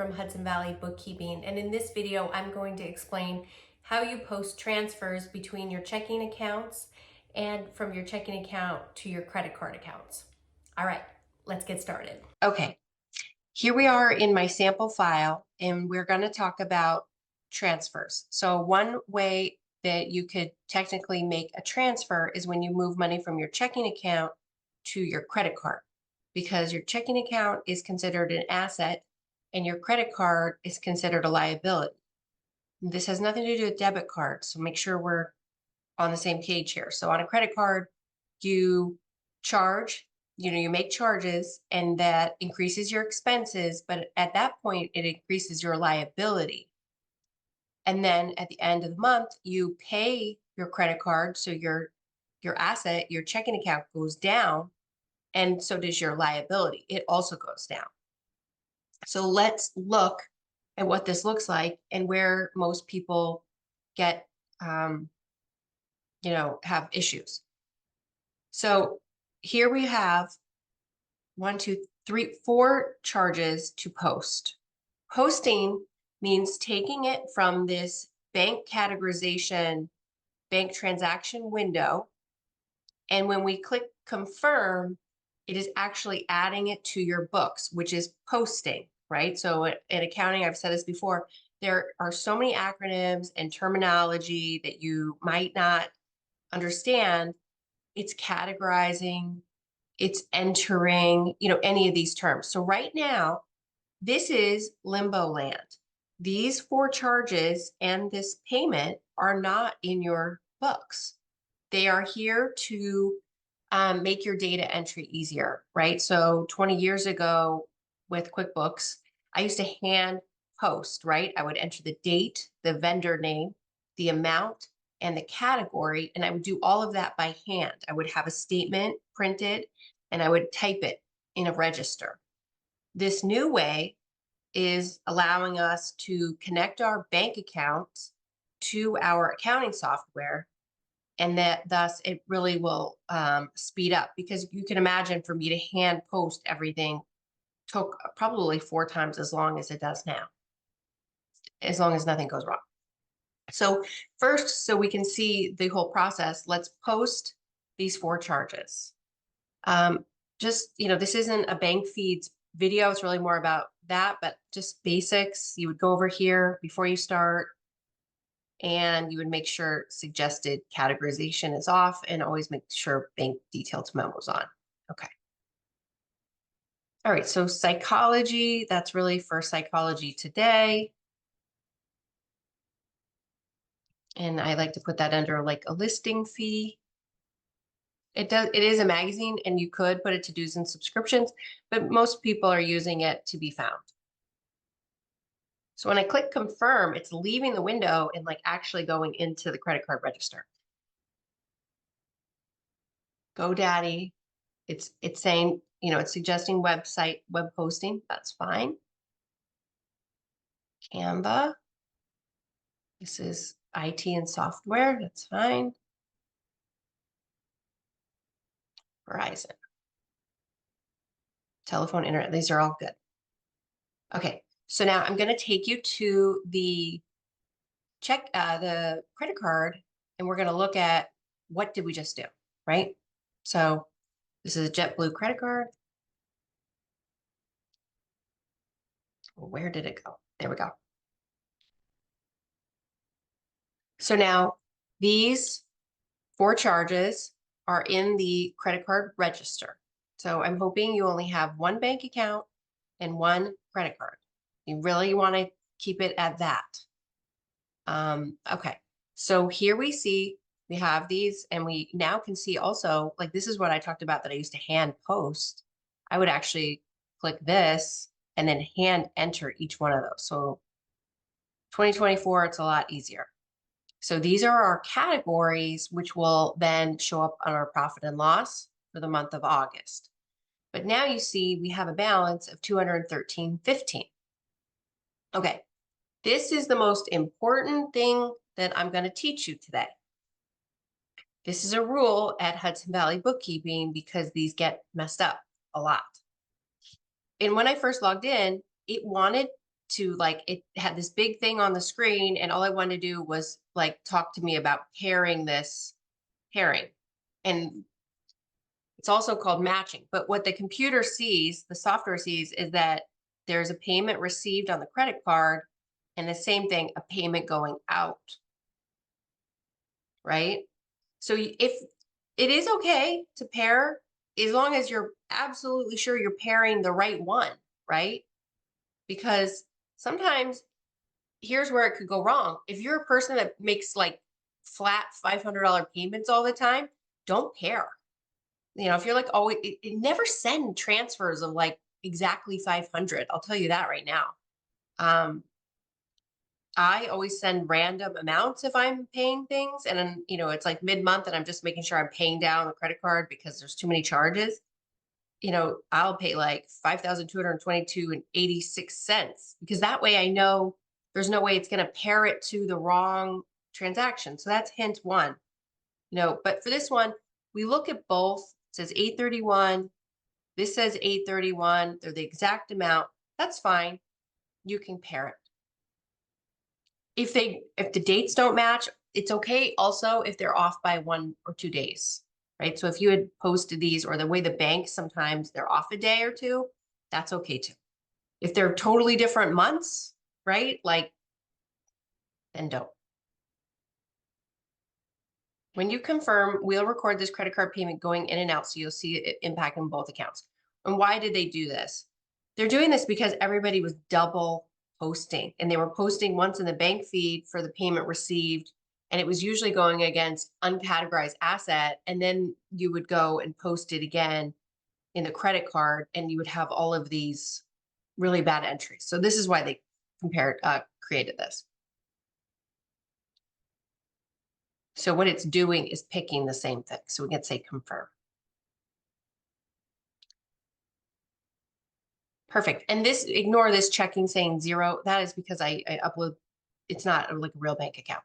from Hudson Valley Bookkeeping, and in this video I'm going to explain how you post transfers between your checking accounts and from your checking account to your credit card accounts. All right, let's get started. Okay, here we are in my sample file, and we're going to talk about transfers. So one way that you could technically make a transfer is when you move money from your checking account to your credit card, because your checking account is considered an asset and your credit card is considered a liability. This has nothing to do with debit cards, so make sure we're on the same page here. So on a credit card, you charge, you make charges, and that increases your expenses, but at that point, it increases your liability. And then at the end of the month, you pay your credit card, so your asset, your checking account goes down, and so does your liability. It also goes down. So let's look at what this looks like and where most people get, have issues. So here we have 1, 2, 3, 4 charges to post. Posting means taking it from this bank categorization, bank transaction window, and when we click confirm, it is actually adding it to your books, which is posting, right? So in accounting, I've said this before, there are so many acronyms and terminology that you might not understand. It's categorizing, it's entering, any of these terms. So right now, this is limbo land. These 4 charges and this payment are not in your books. They are here to make your data entry easier, right? So 20 years ago with QuickBooks, I used to hand post, right? I would enter the date, the vendor name, the amount, and the category, and I would do all of that by hand. I would have a statement printed, and I would type it in a register. This new way is allowing us to connect our bank accounts to our accounting software, and that thus it really will speed up, because you can imagine for me to hand post everything took probably 4 times as long as it does now, as long as nothing goes wrong. So first, so we can see the whole process, let's post these 4 charges. This isn't a bank feeds video. It's really more about that, but just basics. You would go over here before you start, and you would make sure suggested categorization is off, and always make sure bank detailed memo is on. Okay. All right, so psychology, that's really for Psychology Today. And I like to put that under like a listing fee. It is a magazine, and you could put it to dues and subscriptions, but most people are using it to be found. So when I click confirm, it's leaving the window and like actually going into the credit card register. GoDaddy, it's saying, it's suggesting website, web hosting. That's fine. Canva, this is IT and software. That's fine. Verizon, telephone, internet, these are all good. Okay, so now I'm going to take you to the the credit card, and we're going to look at what did we just do, right? So this is a JetBlue credit card. Where did it go? There we go. So now these 4 charges are in the credit card register. So I'm hoping you only have 1 bank account and 1 credit card. You really want to keep it at that. Okay, so here we see we have these, and we now can see also, like, this is what I talked about that I used to hand post. I would actually click this and then hand enter each one of those. So 2024, it's a lot easier. So these are our categories, which will then show up on our profit and loss for the month of August. But now you see we have a balance of $213.15. Okay, this is the most important thing that I'm going to teach you today. This is a rule at Hudson Valley Bookkeeping because these get messed up a lot. And when I first logged in, it wanted to like, it had this big thing on the screen, and all I wanted to do was like talk to me about pairing this pairing. And it's also called matching. But what the computer sees, the software sees, is that there's a payment received on the credit card, and the same thing, a payment going out. Right? So if it is okay to pair, as long as you're absolutely sure you're pairing the right one, right? Because sometimes here's where it could go wrong. If you're a person that makes like flat $500 payments all the time, don't pair. If you're like, oh, it never send transfers of like exactly 500. I'll tell you that right now. I always send random amounts if I'm paying things. And then, it's like mid-month and I'm just making sure I'm paying down the credit card because there's too many charges. I'll pay like 5,222 and 86 cents, because that way I know there's no way it's going to pair it to the wrong transaction. So that's hint one. But for this one, we look at both. It says 831. This says 831. They're the exact amount. That's fine. You can pair it. If the dates don't match, it's okay also if they're off by 1 or 2 days, right? So if you had posted these, or the way the bank, sometimes they're off a day or two, that's okay too. If they're totally different months, right? Then don't. When you confirm, we'll record this credit card payment going in and out, so you'll see it impact on both accounts. And why did they do this? They're doing this because everybody was double posting, and they were posting once in the bank feed for the payment received, and it was usually going against uncategorized asset, and then you would go and post it again in the credit card, and you would have all of these really bad entries. So this is why they created this. So what it's doing is picking the same thing. So we can say confirm. Perfect. And ignore this checking saying 0. That is because I upload, it's not like a real bank account.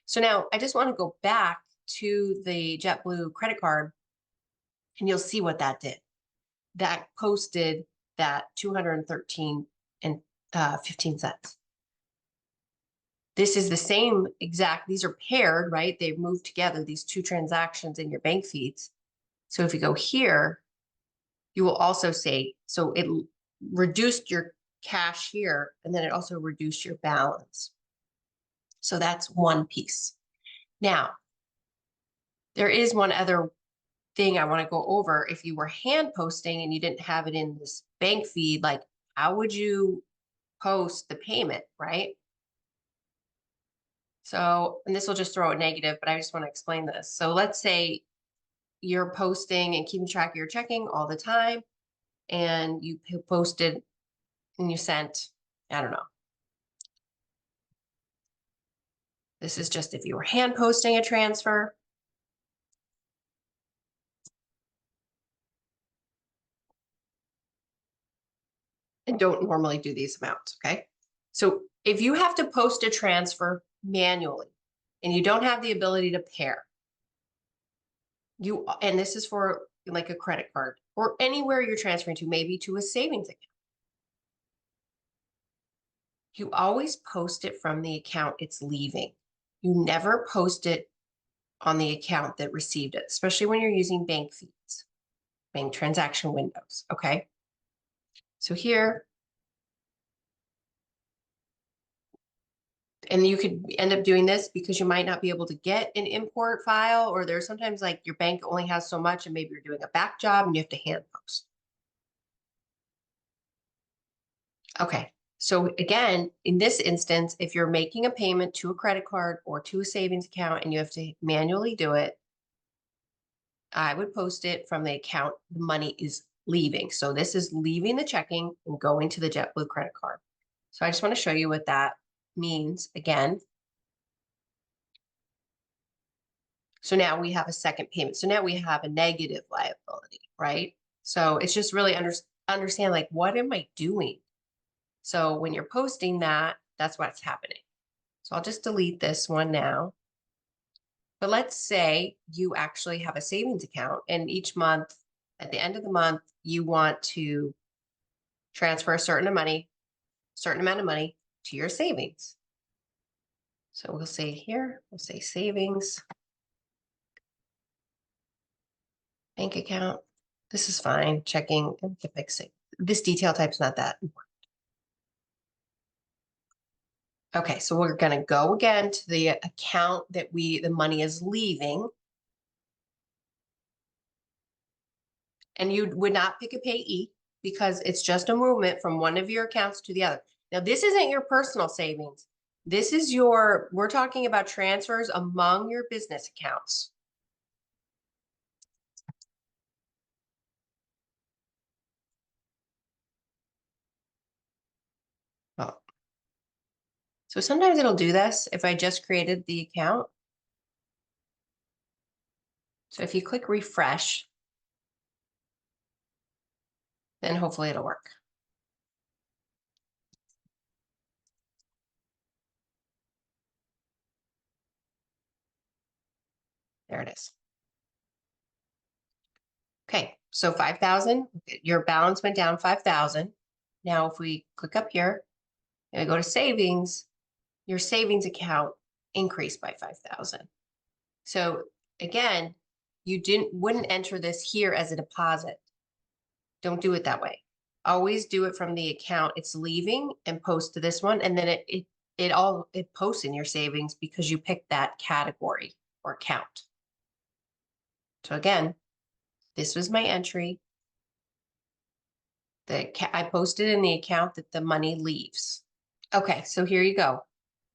So now I just want to go back to the JetBlue credit card, and you'll see what that did. That posted that 213 and 15 cents. This is the same exact, these are paired, right? They've moved together, these two transactions in your bank feeds. So if you go here, you will also say, so it reduced your cash here, and then it also reduced your balance. So that's one piece. Now, there is one other thing I want to go over. If you were hand posting and you didn't have it in this bank feed, like how would you post the payment, right? So, and this will just throw a negative, but I just want to explain this. So let's say you're posting and keeping track of your checking all the time, and you posted and you sent, I don't know. This is just if you were hand posting a transfer. And don't normally do these amounts, okay? So if you have to post a transfer manually and you don't have the ability to pair, and this is for like a credit card or anywhere you're transferring to, maybe to a savings account, you always post it from the account it's leaving. You never post it on the account that received it, especially when you're using bank feeds, bank transaction windows, okay? So here, and you could end up doing this because you might not be able to get an import file, or there's sometimes like your bank only has so much and maybe you're doing a back job and you have to hand post. Okay, so again, in this instance, if you're making a payment to a credit card or to a savings account and you have to manually do it, I would post it from the account the money is leaving. So this is leaving the checking and going to the JetBlue credit card. So I just want to show you what that means again. So now we have a second payment. So now we have a negative liability, right? So it's just really understand like, what am I doing? So when you're posting that, that's what's happening. So I'll just delete this one now. But let's say you actually have a savings account, and each month, at the end of the month, you want to transfer a certain amount of money certain amount of money to your savings. So we'll say here, we'll say savings, bank account. This is fine. Checking and fixing. This detail type's not that important. Okay, so we're going to go again to the account that the money is leaving. And you would not pick a payee because it's just a movement from one of your accounts to the other. Now, this isn't your personal savings. This is we're talking about transfers among your business accounts. Oh. So sometimes it'll do this if I just created the account. So if you click refresh, then hopefully it'll work. There it is. Okay, so 5,000, your balance went down 5,000. Now, if we click up here and we go to savings, your savings account increased by 5,000. So again, you wouldn't enter this here as a deposit. Don't do it that way. Always do it from the account it's leaving and post to this one, and then it posts in your savings because you picked that category or account. So again, this was my entry. I posted in the account that the money leaves. Okay, so here you go.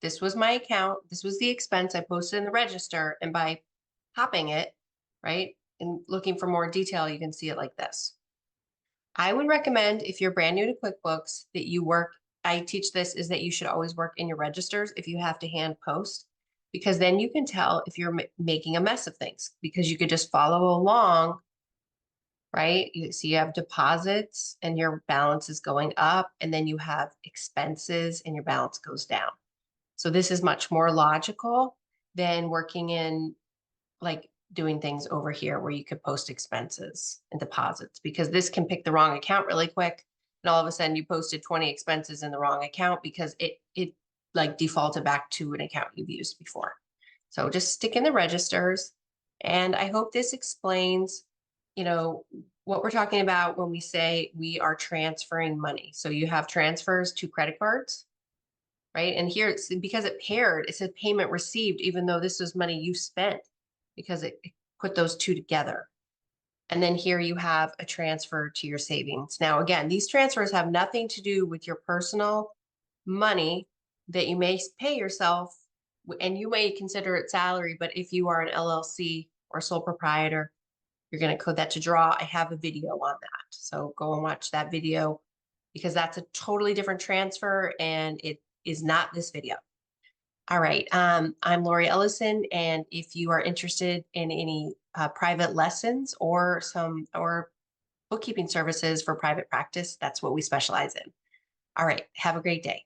This was my account. This was the expense I posted in the register. And by popping it, right, and looking for more detail, you can see it like this. I would recommend if you're brand new to QuickBooks that you I teach this is that you should always work in your registers if you have to hand post, because then you can tell if you're making a mess of things because you could just follow along, right? You see you have deposits and your balance is going up, and then you have expenses and your balance goes down. So this is much more logical than working in like doing things over here where you could post expenses and deposits, because this can pick the wrong account really quick. And all of a sudden you posted 20 expenses in the wrong account because it like defaulted back to an account you've used before. So just stick in the registers. And I hope this explains, what we're talking about when we say we are transferring money. So you have transfers to credit cards, right? And here it's because it said payment received, even though this was money you spent, because it put those two together. And then here you have a transfer to your savings. Now, again, these transfers have nothing to do with your personal money that you may pay yourself, and you may consider it salary, but if you are an LLC or sole proprietor, you're going to code that to draw. I have a video on that. So go and watch that video because that's a totally different transfer and it is not this video. All right. I'm Laurie Ellison, and if you are interested in any private lessons or bookkeeping services for private practice, that's what we specialize in. All right. Have a great day.